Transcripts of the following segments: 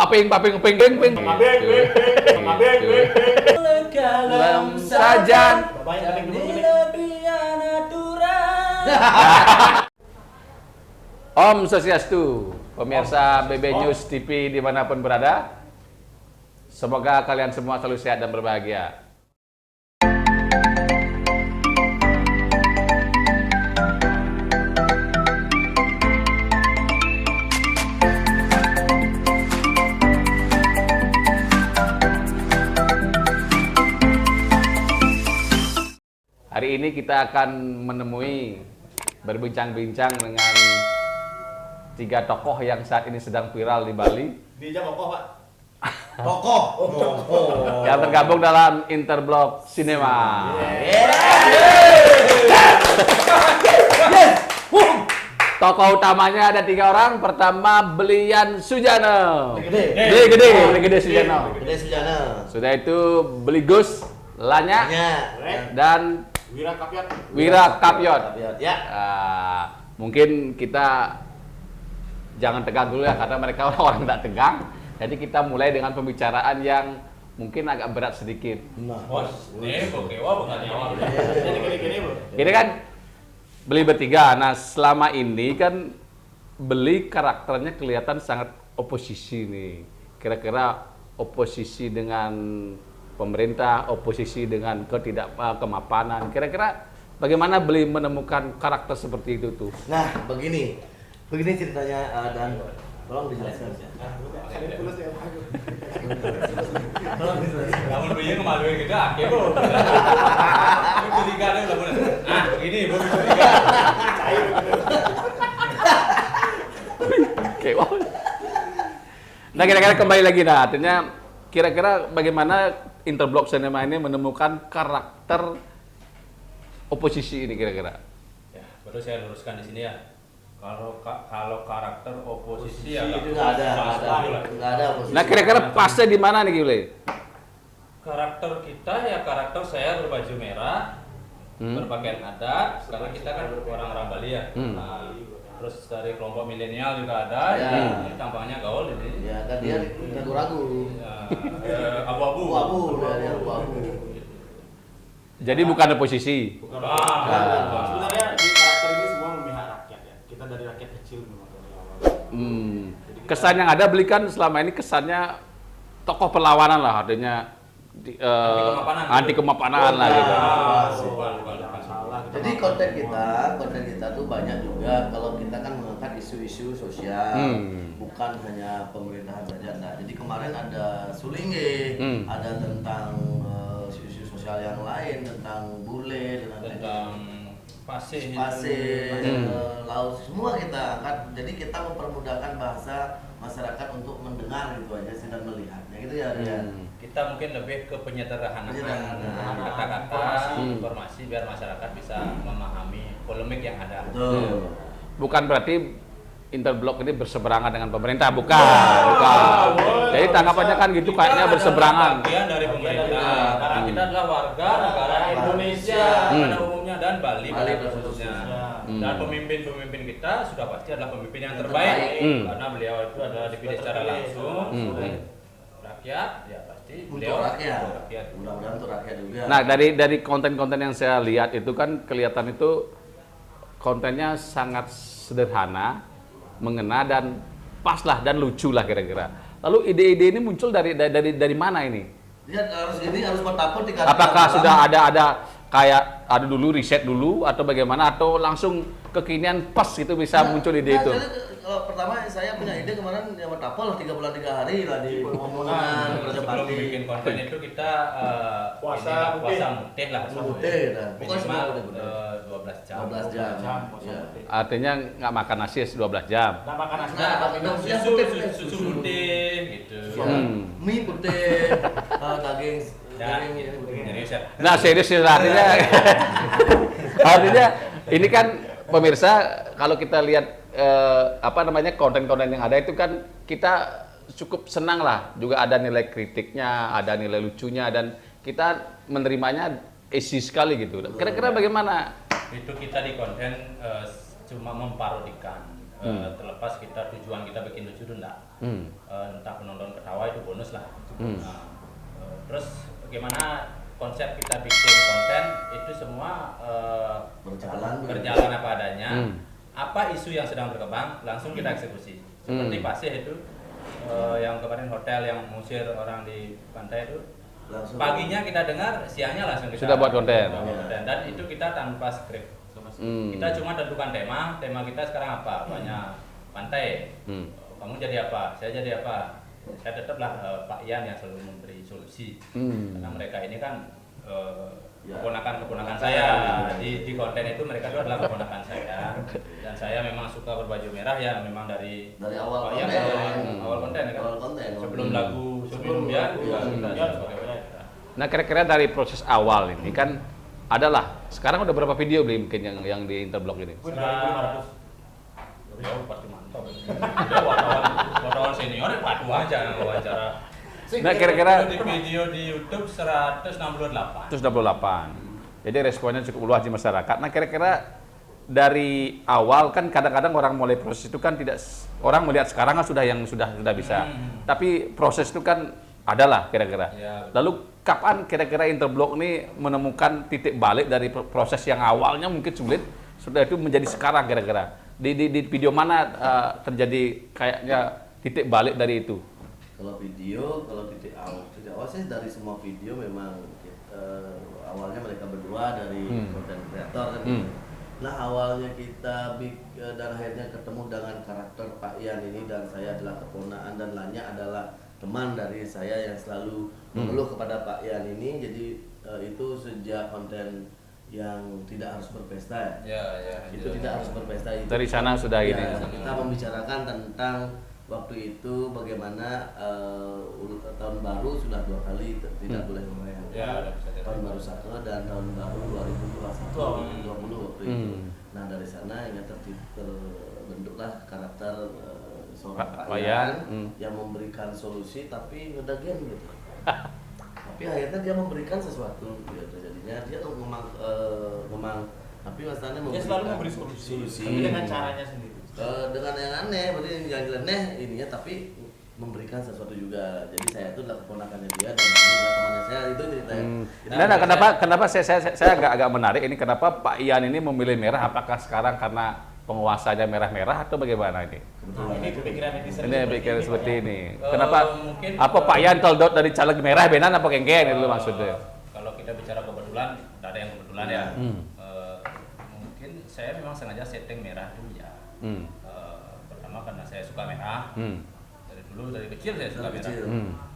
Paping. Dalam saja. Om Swastiastu, pemirsa BB News TV dimanapun berada. Semoga kalian semua selalu sehat dan berbahagia. Hari ini kita akan berbincang-bincang dengan 3 tokoh yang saat ini sedang viral di Bali. Dia tokoh, Pak. Tokoh. Yang tergabung dalam Interblog Cinema. Tokoh utamanya ada 3 orang. Pertama, Belian Sujana. Beli gede Sujana. Sudah itu Beli Gus Lanya dan Wira Kapyot. Ya. Mungkin kita jangan tegang dulu ya, karena mereka orang-orang tidak tegang. Jadi kita mulai dengan pembicaraan yang mungkin agak berat sedikit. Bos, ini bokewa bukan nyawa. Ini kan Beli bertiga. Nah, selama ini kan Beli karakternya kelihatan sangat oposisi nih. Kira-kira oposisi dengan pemerintah, oposisi dengan kemapanan. Kira-kira bagaimana Beli menemukan karakter seperti itu tuh? Nah, begini ceritanya dan tolong dijelaskan. Tolong dijelaskan. Namun punya kemaluan gitu, akhir bro. Ini ketiga deh udah bener. Nah, begini bro, ketiga. Oke, wow. Nah, kira-kira kembali lagi, nah, artinya kira-kira bagaimana Interblog Cinema ini menemukan karakter oposisi ini kira-kira? Ya, baru saya luruskan di sini ya. Kalau karakter oposisi ya Itu nggak ada oposisi. Nah, kira-kira pasnya di mana nih, Gile? karakter kita ya karakter saya berbaju merah, berpakaian adat, karena kita kan orang-orang Bali ya. Nah, terus dari kelompok milenial juga ada, ini tampangnya gaul ini. Ya, kan dia ragu-ragu. Abu-abu. Jadi bukan oposisi. Bukan. Sebenarnya di karakter ini semua memihak rakyat ya. Kita dari rakyat kecil memang dari awal. Kesan yang ada belikan selama ini kesannya tokoh perlawanan lah, artinya anti kemapanan lah gitu. Jadi konten kita tuh banyak juga kalau kita kan mengangkat isu-isu sosial, bukan hanya pemerintahan saja. Nah, jadi kemarin ada Sulinge, ada tentang isu-isu sosial yang lain, tentang bule, tentang pasir, laut, semua kita angkat. Jadi kita mempermudahkan bahasa masyarakat untuk mendengar gitu aja sih dan melihatnya gitu ya. Kita mungkin lebih ke penyederhanaan kata-kata, informasi biar masyarakat bisa memahami polemik yang ada. Betul. Bukan berarti Interblog ini berseberangan dengan pemerintah, bukan. Jadi tanggapannya kan gitu, kayaknya berseberangan. Bagian dari pemerintah. Karena kita adalah warga negara Indonesia pada umumnya dan Bali pada khususnya. Dan pemimpin-pemimpin kita sudah pasti adalah pemimpin yang terbaik. Karena beliau itu adalah dipilih secara langsung oleh rakyat, ya pasti beliau Untuk rakyat. Mudah-mudahan untuk rakyat juga. Nah, dari konten-konten yang saya lihat itu kan kelihatan itu kontennya sangat sederhana, mengena dan pas lah dan lucu lah kira-kira. Lalu ide-ide ini muncul dari mana ini? Dia harus bertapur di karakter. Apakah sudah ada kayak ada dulu riset dulu atau bagaimana, atau langsung kekinian pas itu bisa muncul ide itu? Kalau pertama saya punya ide kemarin yang bertapur 3 bulan 3 hari lah di pemomongan kerja sebelum bakti. bikin konten itu kita Puasa mutih lah. Mutih dah. Minimal Pokoknya 12 jam. 12 jam. Ya. Artinya nggak makan nasi 12 jam. Nah, makan nasi Nah, Susu putih gitu. Mie putih, daging Serius ya. Nah, serius ya, artinya ini kan pemirsa, kalau kita lihat konten-konten yang ada itu kan kita cukup senang lah, juga ada nilai kritiknya, ada nilai lucunya, dan kita menerimanya easy sekali gitu. Kira-kira bagaimana? Itu kita di konten cuma memparodikan Terlepas tujuan kita bikin lucu itu enggak. Entah penonton ketawa itu bonus lah. Nah, terus bagaimana konsep kita bikin konten itu semua berjalan apa adanya. Apa isu yang sedang berkembang langsung kita eksekusi. Seperti Pasih itu yang kemarin hotel yang mengusir orang di pantai itu. Langsung. Paginya kita dengar, siangnya langsung kita sudah buat konten. Dan itu kita tanpa skrip. Kita cuma tentukan tema kita sekarang apa? Banyak pantai. Kamu jadi apa? Saya jadi apa? Saya tetaplah Pak Ian yang selalu memberi solusi. Karena mereka ini kan keponakan saya. Di konten itu mereka itu adalah keponakan saya. Dan saya memang suka berbaju merah ya memang dari awal Pak Ian, awal konten kan. Sebelum lagu sebelum dia juga kita sebagai. Nah kira-kira dari proses awal ini kan adalah sekarang udah berapa video beli mungkin yang di Interblog ini? 2.500. Jauh pasti mantap. Dia wartawan senior padu aja wawancara. Nah kira-kira di video di YouTube 168. 168. Jadi responnya cukup luas di masyarakat. Nah kira-kira dari awal kan kadang-kadang orang mulai proses itu kan tidak orang melihat sekarang kan sudah bisa. Tapi proses itu kan adalah kira-kira. Ya, lalu kapan kira-kira Interblog ini menemukan titik balik dari proses yang awalnya mungkin sulit sudah itu menjadi sekarang kira-kira? Di video mana terjadi kayaknya titik balik dari itu? Kalau titik awal sih dari semua video memang awalnya mereka berdua dari konten kreator kan. Nah awalnya kita dan akhirnya ketemu dengan karakter Pak Ian ini dan saya adalah keponakan dan Lanya adalah teman dari saya yang selalu mengeluh kepada Pak Ian ini. Jadi itu sejak konten yang tidak harus berpesta itu tidak harus berpesta itu dari sana sudah ini kita membicarakan tentang waktu itu bagaimana tahun baru sudah 2 kali tidak boleh merayakan tahun baru 1 dan tahun baru 2021 waktu itu. Nah dari sana yang terbentuklah karakter seorang Pak Ian yang memberikan solusi tapi ngedagen gitu. Tapi akhirnya dia memberikan sesuatu gitu. Jadinya dia memang tapi masalahnya dia selalu memberi solusi. Tapi dengan caranya sendiri. Dengan yang aneh, berarti yang nyeleneh ininya tapi memberikan sesuatu juga. Jadi saya itu adalah keponakannya dia dan ini adalah temannya saya, itu ceritanya. Nah, kenapa saya agak menarik ini kenapa Pak Ian ini memilih merah? Apakah sekarang karena penguasanya merah-merah atau bagaimana ini? Ini pikiran netizen. Ini pikiran seperti ini. Kenapa? Apa Pak Ian teldot dari caleg merah benan apa geng-geng itu maksudnya? Kalau kita bicara kebetulan, tidak ada yang kebetulan ya. Mungkin saya memang sengaja setting merah dulu ya. Pertama karena saya suka merah. Dari kecil saya suka merah.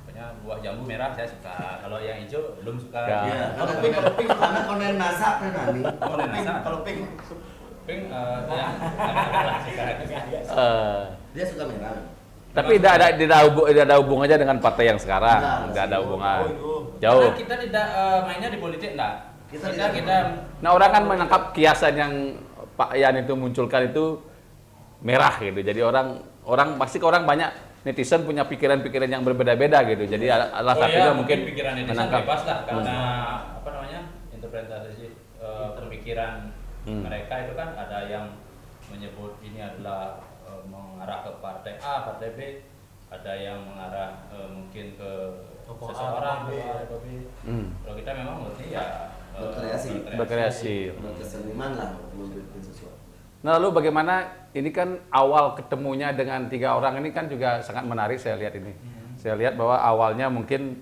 Pokoknya buah jambu merah saya suka. Kalau yang hijau belum suka. Ya, kalau pink karena konen nasak kan Ani. Konen nasak. Kalau pink ya dia suka merah. Tapi tidak ada hubungannya dengan partai yang sekarang. Tidak ada hubungan. Jauh. Karena kita tidak mainnya di politik enggak. Kita Nah, orang kan menangkap kiasan yang Pak Ian itu munculkan itu merah gitu. Jadi orang pasti orang banyak netizen punya pikiran-pikiran yang berbeda-beda gitu. Jadi salah satunya mungkin pikiran netizen menangkap bebas lah karena interpretasi pemikiran mereka itu kan ada yang menyebut ini adalah mengarah ke partai A, partai B, ada yang mengarah mungkin ke seseorang atau B. Kalau kita memang murni ya berkreasi. Keseniman lah membuat sesuatu. Nah, lalu bagaimana ini kan awal ketemunya dengan 3 orang ini kan juga sangat menarik saya lihat ini. Saya lihat bahwa awalnya mungkin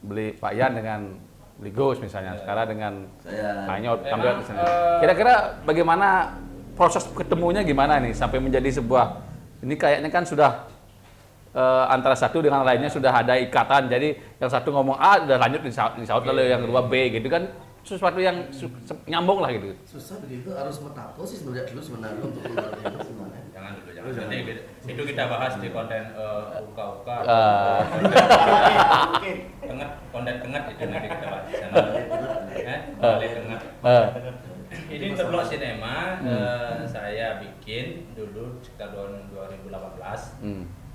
beli Pak Ian dengan beli Gus misalnya, sekarang dengan Anyot tampil di sana. Kira-kira bagaimana proses ketemunya gimana nih sampai menjadi sebuah ini kayaknya kan sudah antara satu dengan lainnya sudah ada ikatan. Jadi yang satu ngomong A udah lanjut disaut lalu yang kedua B gitu kan sesuatu yang nyambung lah gitu. Susah begitu harus metapo sih sebenarnya dulu sebenarnya untuk mengerti sebenarnya. Jangan dulu nanti itu kita bahas di konten uka-uka. Konten tengah itu nanti kita bahas di sana. Balik tengah. Ini Interblog Cinema saya bikin dulu sekitar tahun 2018.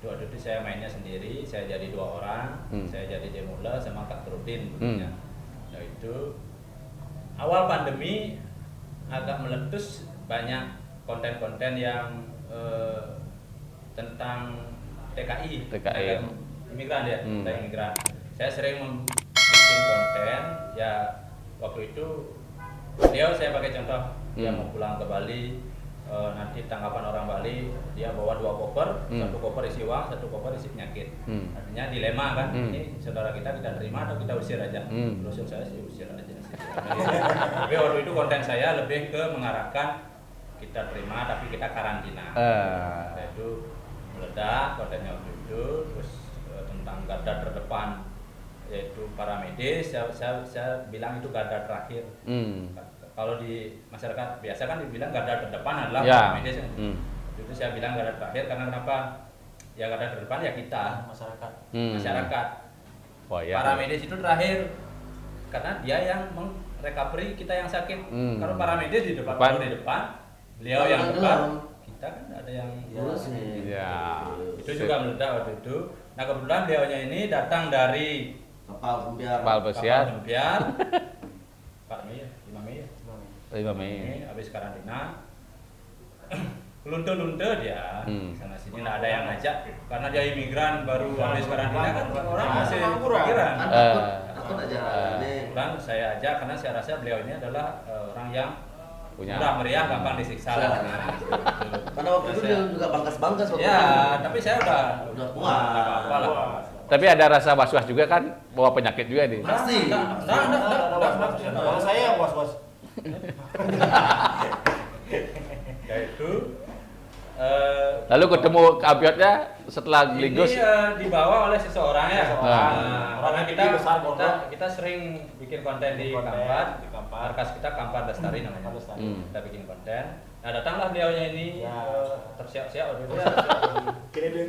Waktu itu saya mainnya sendiri, saya jadi 2 orang, saya jadi Demula sama Kak Trudin dulunya. Nah itu awal pandemi agak meletus banyak konten-konten yang tentang TKI, TKI. imigran ya, Hmm. tentang imigran. Saya sering bikin konten, ya waktu itu beliau saya pakai contoh, dia mau pulang ke Bali, nanti tanggapan orang Bali, dia bawa 2 koper, satu koper isi uang, satu koper isi penyakit. Artinya dilema kan, ini saudara kita terima atau kita usir aja. Terus yang saya sih usir aja. Tapi waktu itu konten saya lebih ke mengarahkan kita terima tapi kita karantina. Itu meledak kontennya waktu itu, terus tentang garda terdepan yaitu para medis, saya bilang itu garda terakhir. Kalau di masyarakat biasa kan dibilang garda terdepan adalah para medis. Itu saya bilang garda terakhir karena kenapa? Ya garda terdepan ya kita masyarakat. Wah, ya. Para medis itu terakhir karena dia yang recovery kita yang sakit. Kalau para medis di depan, beliau yang depan, kita kan ada yang Ya. itu juga meledak waktu itu. Nah kebetulan beliaunya ini datang dari Kapal pesiar. 4 Mei ya, 5 Mei ya. 5 Mei. Ini habis karantina. Lunte-lunte dia sana sini nggak ada yang ngajak karena dia imigran baru habis karantina kan orang masih pikiran. Takut aja. Kebetulan saya ajak karena saya rasa beliau ini adalah orang yang Punya. murah meriah gampang disiksa lah. Karena waktu itu dia juga bangkas-bangkas waktu Ya, itu. tapi saya udah kuat. nggak apa-apa lah. Tapi ada rasa was-was juga kan bawa penyakit juga nih. Pasti. Kalau saya yang was-was. Kayak itu. Lalu ketemu kabiotnya setelah Ini Ligos. dibawa oleh seseorang ya. Karena Orang besar, kita sering bikin konten di Kampat. Markas kita Kampat Lestari namanya. Kita bikin konten. Nah datanglah beliaunya ini tersiap-siap waktu itu. Kira dia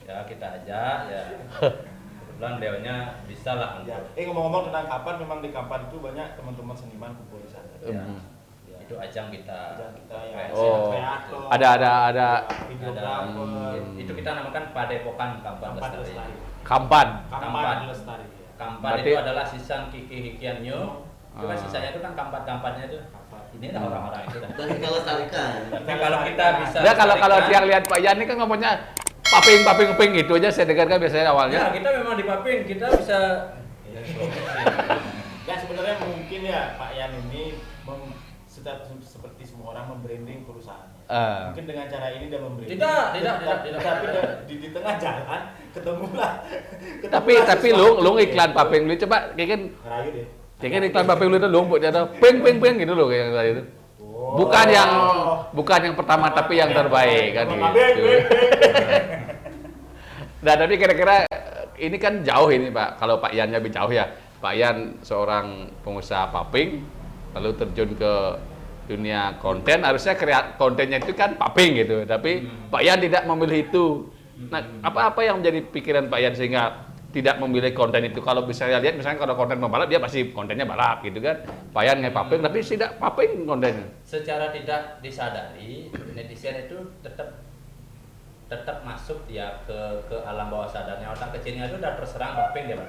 Ya kita ajak ya. Kebetulan beliaunya bisa lah. ngomong-ngomong tentang Kampan, memang di Kampan itu banyak teman-teman seniman kumpul di sana. Ya, itu ajang kita. Kita yang Oh, kreator, ada videografer, Itu kita namakan Padepokan Kampan Lestari. Kampan. Kampan Lestari. Ya. Kampan Berarti- itu adalah sisan Kiki Hikianyo. Itu kan sisanya itu kan kampat-kampatnya itu. Ini dah orang-orang itu dah. Dan kita lestarikan. Tapi kalau kita bisa Nah, kalau lestarikan- yang lihat Pak Yani kan ngomongnya paping gitu aja saya dengarkan biasanya Ya, awalnya. kita memang di paping, kita bisa Ya sebenarnya mungkin ya Pak Yan ini seperti semua orang membranding perusahaannya. Mungkin dengan cara ini dia membranding. Tidak. Tapi di tengah jalan ketemulah. Tapi lu iklan paping lu coba kayak kan Ngerayu deh. kayak kan iklan paping lu itu lu buat ada ping gitu loh kayak yang tadi itu. Bukan yang pertama tapi yang terbaik kan gitu. Nah, tapi kira-kira ini kan jauh ini Pak. Kalau Pak Yan lebih jauh ya. Pak Yan seorang pengusaha paping lalu terjun ke dunia konten, harusnya kontennya itu kan paping gitu. Tapi Pak Yan tidak memilih itu. Nah, apa yang menjadi pikiran Pak Yan sehingga tidak memilih konten itu? Kalau bisa lihat misalnya kalau konten pembalap dia pasti kontennya balap gitu kan. Pak Yan nggak paping tapi tidak paping kontennya. secara tidak disadari netizen itu tetap masuk ya ke alam bawah sadarnya. Otak kecilnya itu udah terserang paping dia, Pak.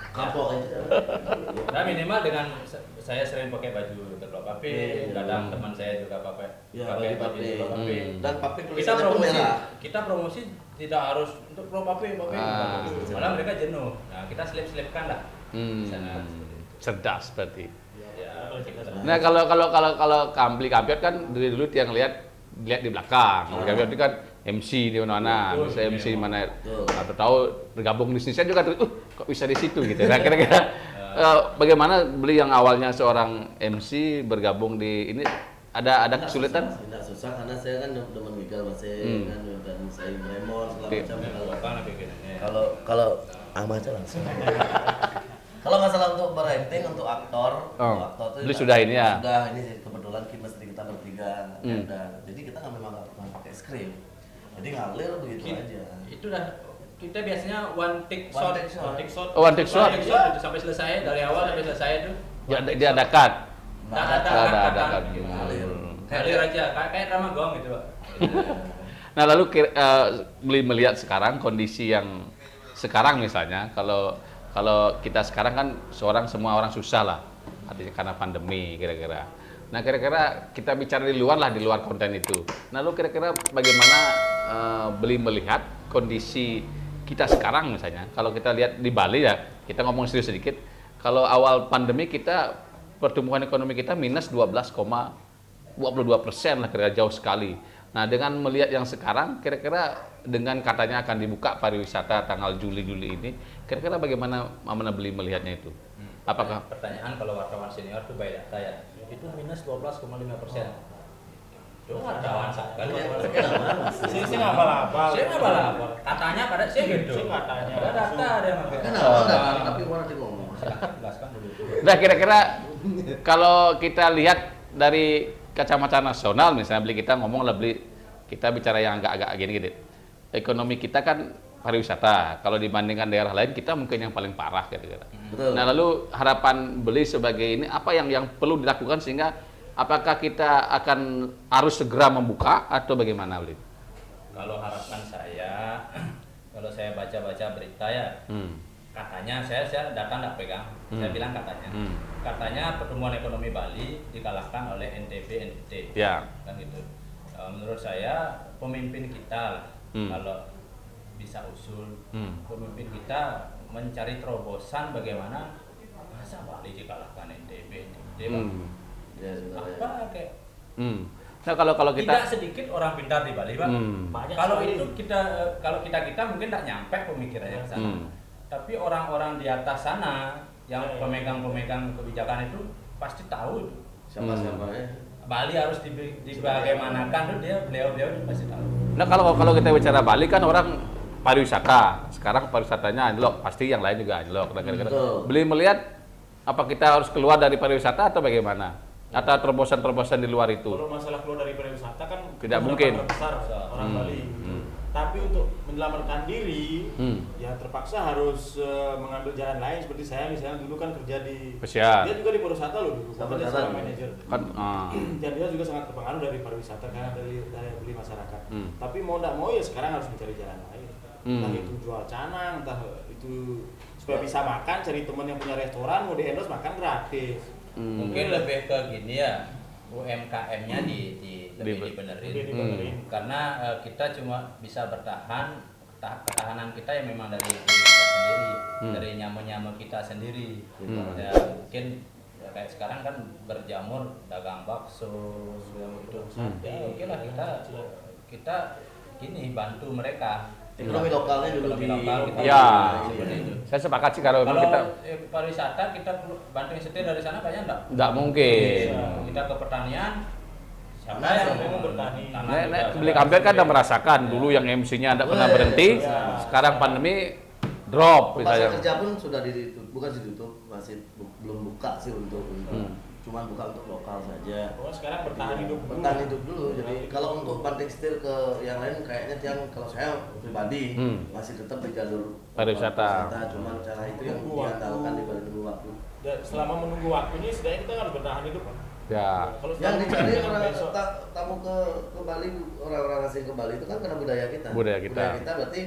Kapok aja. Nah minimal dengan saya sering pakai baju terkeluar paping, kadang teman saya juga pakai baju baju terkeluar paping. Dan paping Kita tulisannya tuh promosi, merah. kita promosi tidak harus untuk pro paping. Malah mereka jenuh. Nah kita selip-selipkan lah. Sana. Cerdas berarti. Ya, kita- Nah, kalau Kampiot kan dari dulu yang lihat di belakang. Kampiot itu kan MC di mana-mana, bisa MC di mana. Atau tahu bergabung di sini saya juga tuh, kok bisa di situ gitu. Nah, kira-kira bagaimana beli yang awalnya seorang MC bergabung di ini ada kesulitan? Tidak susah karena saya kan demen Miguel masih kan dan saya Bremon segala Oke. macam. Apa lah bikinannya? Kalau aja langsung. Kalau masalah untuk berakting untuk aktor, untuk aktor Lu sudah ini ya? Sudah ini sih kebetulan chemistry kita bertiga ada. Jadi kita nggak memang nggak pernah pakai skrip. Jadi ngalir begitu aja. Itu dah kita biasanya one take One shot, take shot. Oh, one take shot. itu sampai selesai dari awal sampai selesai itu. Diadakan. Ada. Ngalir. Ngalir aja kayak drama gong gitu, Pak. Nah, lalu beli melihat sekarang kondisi yang sekarang misalnya kalau kita sekarang kan semua orang susah lah, artinya karena pandemi kira-kira. Nah, kira-kira kita bicara di luar lah, di luar konten itu. Nah, lalu kira-kira bagaimana Beli melihat kondisi kita sekarang misalnya? Kalau kita lihat di Bali ya, kita ngomong serius sedikit. Kalau awal pandemi kita pertumbuhan ekonomi kita minus 12,22% lah, kira-kira jauh sekali. Nah, dengan melihat yang sekarang, kira-kira dengan katanya akan dibuka pariwisata tanggal Juli-Juli ini, kira-kira bagaimana Beli melihatnya itu? Apakah pertanyaan kalau wartawan senior itu by data ya, itu minus 12,5%. Itu wartawan sekali. Saya nggak abal-abal. Saya nggak abal-abal. Katanya pada saya gitu. Saya katanya. Ada data ada yang pakai. Kenapa? Tapi orang nanti ngomong. Silakan jelaskan dulu. Nah, kira-kira kalau kita lihat dari kacamata nasional, misalnya Beli kita ngomong lah, Beli kita bicara yang agak-agak gini gitu. Ekonomi kita kan pariwisata. Kalau dibandingkan daerah lain, kita mungkin yang paling parah kira-kira. Betul. Nah, lalu harapan Beli sebagai ini apa yang perlu dilakukan sehingga apakah kita akan harus segera membuka atau bagaimana, Beli? Kalau harapan saya, kalau saya baca-baca berita ya, katanya saya data nggak pegang, saya bilang katanya, katanya pertumbuhan ekonomi Bali dikalahkan oleh NTB, NTT, Ya. kan gitu. Menurut saya pemimpin kita kalau bisa usul, pemimpin kita mencari terobosan bagaimana masa Bali dikalahkan NTB, NTT, Ya, sebenarnya. apa kayak Nah, kalau kita tidak sedikit orang pintar di Bali, Pak. Banyak Kalau sekali. itu kalau kita mungkin tak nyampe pemikirannya ke sana. Tapi orang-orang di atas sana yang pemegang-pemegang kebijakan itu pasti tahu itu. Siapa-siapa ya? Bali harus dibagaimanakan tuh beliau itu pasti tahu. Nah, kalau kita bicara Bali kan orang pariwisata. Sekarang pariwisatanya anjlok, pasti yang lain juga anjlok. Nah, kira-kira Betul. Beli melihat apa kita harus keluar dari pariwisata atau bagaimana? Atau terobosan-terobosan di luar itu? Kalau masalah keluar dari pariwisata kan Tidak beberapa mungkin. terbesar orang Bali. Tapi untuk menyelamatkan diri, ya terpaksa harus mengambil jalan lain. Seperti saya misalnya dulu kan kerja di Pesiar. dia juga di pariwisata loh dulu. Sama Dia Tata. seorang manajer. Kan Dan dia juga sangat terpengaruh dari pariwisata karena dari daya beli masyarakat. Tapi mau tidak mau ya sekarang harus mencari jalan lain. Entah itu jual canang, entah itu supaya bisa makan, cari teman yang punya restoran mau di-endorse makan gratis. Mungkin lebih ke gini ya, UMKM-nya lebih dibenerin. Lebih dibenerin. Karena kita cuma bisa bertahan, ketahanan kita yang memang dari diri kita sendiri, dari nyamuk-nyamuk kita sendiri. Ya, mungkin ya, kayak sekarang kan berjamur, dagang bakso, gitu. Ya, oke lah kita gini bantu mereka. Ekonomi lokalnya dulu Ekonomi lokal kita Ya. seperti itu. saya sepakat sih kalau memang Kalau kita pariwisata kita perlu banting setir dari sana kayaknya nggak mungkin. Kita ke pertanian siapa Nah, yang siapa mau yang bertani? tanah Nek, juga Beli siapa Kampir kan yang udah merasakan dulu yang MC-nya tidak pernah berhenti. Ya. Sekarang pandemi drop Pasar misalnya. kerja pun sudah ditutup, bukan ditutup, masih belum buka sih untuk cuman buka untuk lokal saja. Oh, sekarang bertahan hidup dulu. Bertahan hidup dulu. Jadi kalau untuk banting setir ke yang lain kayaknya kalau saya pribadi masih tetap di jalur Pariwisata. Cuman cara itu yang Tunggu waktu. diandalkan di balik tunggu waktu. Dan selama menunggu waktunya setidaknya kita harus bertahan hidup, Pak. Ya. Kalau Yang selama dicari menunggu orang besok, tamu ke Bali, orang-orang asing ke Bali itu kan karena budaya kita. Budaya kita. Budaya kita berarti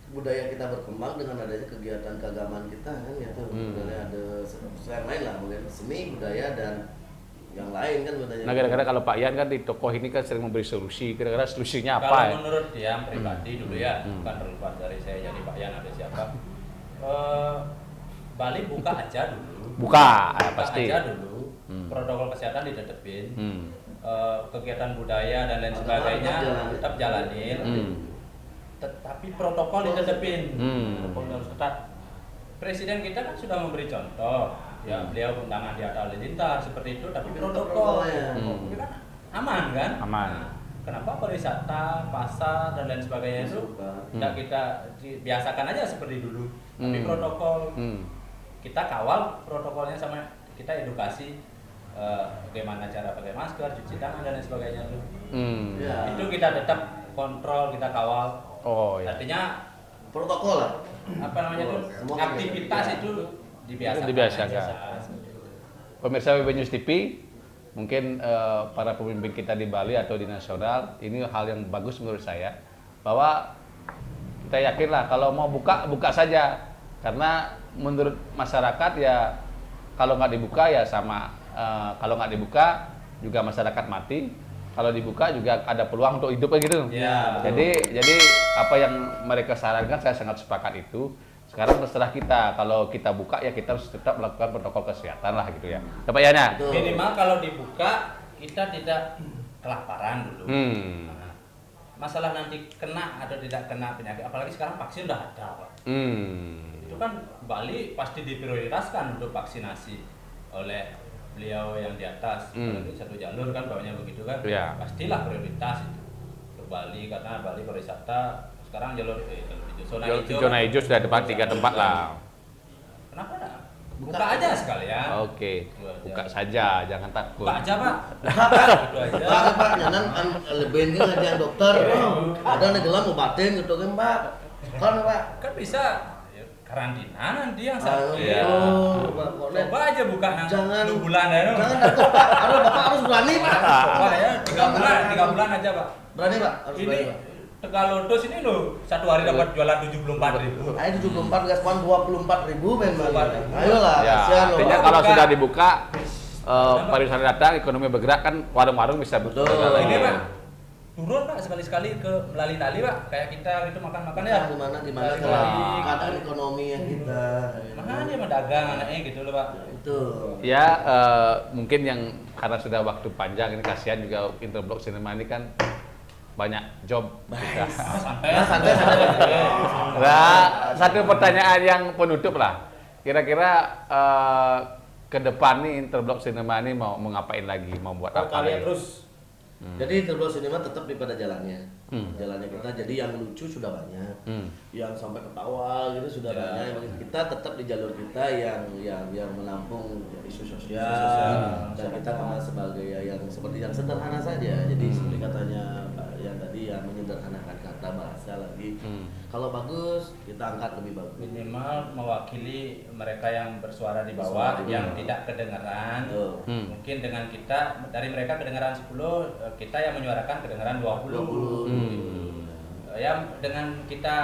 budaya kita berkembang dengan adanya kegiatan keagamaan kita kan gitu. Kemudian ada selain lain lah mungkin seni, budaya dan yang lain kan budaya. Nah, kira-kira kalau Pak Ian kan di tokoh ini kan sering memberi solusi. Kira-kira solusinya apa Kalau ya? menurut dia pribadi dulu ya, bukan terlepas dari saya jadi Pak Yan ada siapa. Bali buka aja dulu. Buka, Buka pasti. aja dulu. Protokol kesehatan ditetepin. Kegiatan budaya dan lain Agama sebagainya tetap tetap jalanin. Tetapi protokol ditetepin. Protokol harus ketat. Presiden kita kan sudah memberi contoh. Ya, beliau undangan di atas halilintar seperti itu, tapi protokol itu kan aman kan? Aman. Nah, kenapa pariwisata, pasar dan lain sebagainya itu tidak kita biasakan aja seperti dulu? Tapi protokol kita kawal protokolnya sama kita edukasi bagaimana cara pakai masker, cuci tangan dan lain sebagainya itu. Ya. Itu kita tetap kontrol, kita kawal. Oh ya. Artinya Protokol lah. apa namanya itu Semua aktivitas kegiatan. itu dibiasakan. Dibiasakan. aja. Pemirsa WB News TV, mungkin para pemimpin kita di Bali atau di nasional, ini hal yang bagus menurut saya, bahwa kita yakinlah kalau mau buka saja, karena menurut masyarakat ya kalau nggak dibuka ya sama, kalau nggak dibuka juga masyarakat mati, kalau dibuka juga ada peluang untuk hidup gitu. Ya, Jadi apa yang mereka sarankan saya sangat sepakat itu. Sekarang terserah kita, kalau kita buka ya kita harus tetap melakukan protokol kesehatan lah gitu ya. Tepat ya Nya? Betul. minimal kalau dibuka kita tidak kelaparan dulu. Nah, masalah nanti kena atau tidak kena penyakit, apalagi sekarang vaksin udah ada, Pak. Itu kan Bali pasti diprioritaskan untuk vaksinasi oleh beliau yang di atas. Apalagi satu jalur kan bawahnya begitu kan. Ya. Pastilah prioritas itu untuk Bali, karena Bali pariwisata sekarang jalur Zona hijau sudah tempat 3 tempat lah. Kenapa enggak? Buka Buka aja sekalian. Oke, Itu aja. buka saja, jangan takut. Buka aja, Pak. Itu aja. Pak, jangan kan lebih ini ngajian dokter, ada negara mau batin gitu kan Pak. Kan Pak. Kan bisa ya, karantina nanti yang sakit. Iya. Pak, Coba aja buka yang Jangan. 2 bulan ya. Jangan takut Pak, Bapak harus berani Pak. Coba ya 3 bulan aja, Pak. Berani Pak, harus Ini berani Pak. Tegalodos ini loh, satu hari dapat jualan 74.000. Ayo 74 gaspon 24.000 memang. 24.000. Ayolah, Ya, kasihan loh. artinya Pak. kalau Buka. sudah dibuka, pariwisata datang, ekonomi bergerak kan, warung-warung bisa Betul. bergerak lagi. Ini, Pak. Turun, Pak, sekali-sekali ke Melali-Lali, Pak. Kayak kita itu makan-makan ya. Gimana Sekali-sekali. keadaan ekonomi yang kita. Mana dia mendagang anaknya gitu loh, Pak. Itu. Ya, mungkin yang karena sudah waktu panjang ini kasihan juga Interblok Cinema ini kan banyak job kita. Santai. Santai. Nah, satu pertanyaan yang penutup lah. Kira-kira ke depan nih Interblok Cinema ini mau ngapain lagi, mau buat apa Kalian lagi? terus Jadi Interblok Cinema tetap di pada jalannya. Jalannya kita, jadi yang lucu sudah banyak. Yang sampai ketawa gitu sudah banyak. Kita tetap di jalur kita yang menampung isu sosial. Dan kita mengenal sebagai yang seperti yang sederhana saja. Jadi seperti katanya Pak yang tadi yang menyederhanakan kata bahasa lagi. Kalau bagus kita angkat lebih bagus. Minimal mewakili mereka yang bersuara di bawah, yang tidak kedengaran. Betul. Mungkin dengan kita, dari mereka kedengaran 10, kita yang menyuarakan kedengaran 20. Yang dengan kita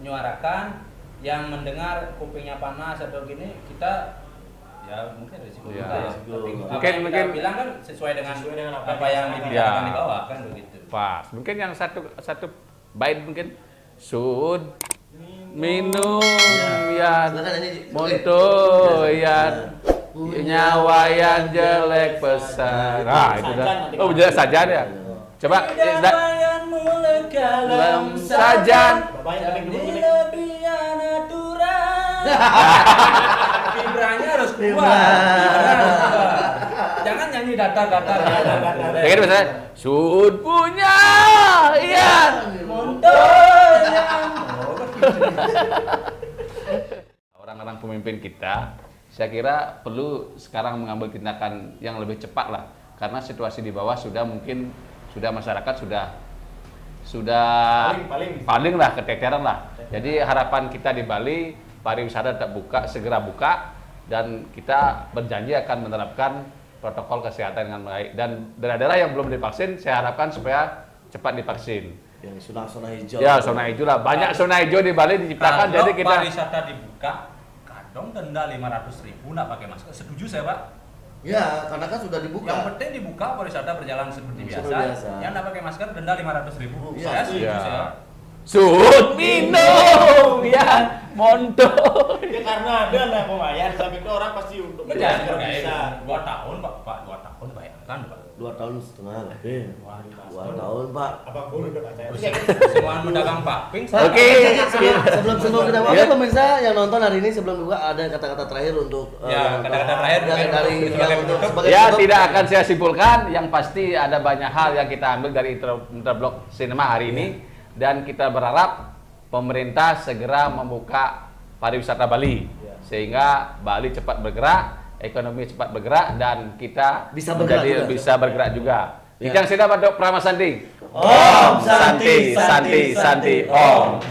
menyuarakan, yang mendengar kupingnya panas atau gini, kita ya mungkin risiko Ya. kita ya. Tapi apa Mungkin- yang mungkin- kita bilang kan sesuai dengan apa apa yang yang dibicarakan Ya. di bawah kan begitu. Pas. Mungkin yang satu bait mungkin sud minum ya Silakan ini. monto ya nyawa yang jelek pesan. Nah, itu dah. Oh, jelas saja ya. Coba lem sajan. Bapak yang paling dulu gini. Vibranya harus kuat. Jangan nyanyi datar-datar ya. Ya kan misalnya sud punya ya orang-orang pemimpin kita, saya kira perlu sekarang mengambil tindakan yang lebih cepat lah, karena situasi di bawah sudah mungkin masyarakat sudah paling lah keteteran lah. Jadi harapan kita di Bali pariwisata tetap buka, segera buka, dan kita berjanji akan menerapkan protokol kesehatan dengan baik. Dan daerah-daerah yang belum divaksin, saya harapkan supaya cepat divaksin. Yang zona hijau. Ya, zona hijau lah. Banyak zona hijau di Bali diciptakan, Kalau jadi kita pariwisata dibuka, kadang denda 500.000 nggak pakai masker. Setuju saya, Pak. Ya, karena kan sudah dibuka. Yang penting dibuka pariwisata berjalan seperti biasa. Seperti biasa. Yang nggak pakai masker denda 500.000. Iya, Saya setuju iya. saya. sud minum ya monto. Ya karena ada lah pemayan, tapi itu orang pasti untuk Jangan bisa. bisa. 2 tahun, Pak. 2 tahun bayangkan, Pak. 2 tahun setengah lebih. 2 tahun Pak. Apa pun udah baca. Semua pedagang paping. Oke. Sebelum kita mulai, Ya. pemirsa yang nonton hari ini sebelum buka ada kata-kata terakhir untuk Ya, kata-kata terakhir yang mungkin dari sebagai yang untuk penutup. sebagai Ya, penutup. tidak akan saya simpulkan. Yang pasti ada banyak hal yang kita ambil dari Interblok Cinema hari ini, dan kita berharap pemerintah segera membuka pariwisata Bali sehingga Bali cepat bergerak, ekonomi cepat bergerak, dan kita Bisa bergerak juga. bisa bergerak juga. Ya. Ikang sida Badok Pramasanding. Om Santi, Santi, Santi, Om.